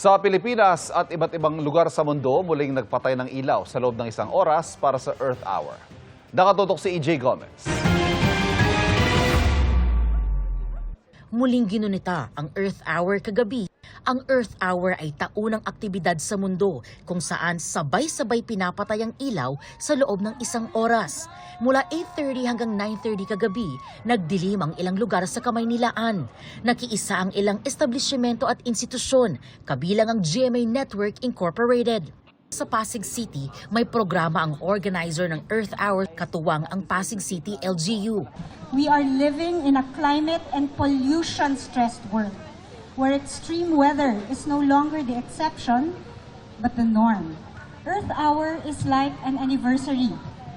Sa Pilipinas at iba't ibang lugar sa mundo, muling nagpatay ng ilaw sa loob ng isang oras para sa Earth Hour. Nakatutok si EJ Gomez. Muling ginunita ang Earth Hour kagabi. Ang Earth Hour ay taunang aktibidad sa mundo kung saan sabay-sabay pinapatay ang ilaw sa loob ng isang oras. Mula 8:30 hanggang 9:30 kagabi, nagdilim ang ilang lugar sa Kamaynilaan. Nakiisa ang ilang establishmento at institusyon, kabilang ang GMA Network Incorporated. Sa Pasig City, may programa ang organizer ng Earth Hour, katuwang ang Pasig City LGU. We are living in a climate and pollution-stressed world, where extreme weather is no longer the exception, but the norm. Earth Hour is like an anniversary.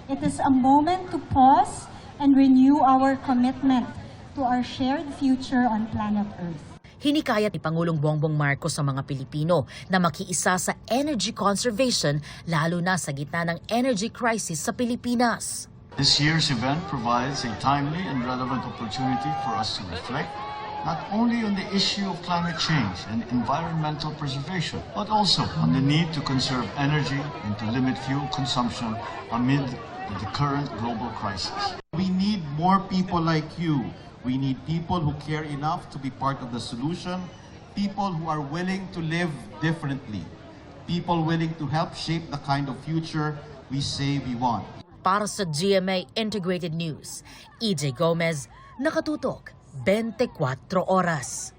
It is a moment to pause and renew our commitment to our shared future on planet Earth. Hinikayat ni Pangulong Bongbong Marcos sa mga Pilipino na makiisa sa energy conservation, lalo na sa gitna ng energy crisis sa Pilipinas. This year's event provides a timely and relevant opportunity for us to reflect not only on the issue of climate change and environmental preservation, but also on the need to conserve energy and to limit fuel consumption amid the current global crisis. We need more people like you. We need people who care enough to be part of the solution, people who are willing to live differently, people willing to help shape the kind of future we say we want. Para sa GMA Integrated News, EJ Gomez, nakatutok 24 oras.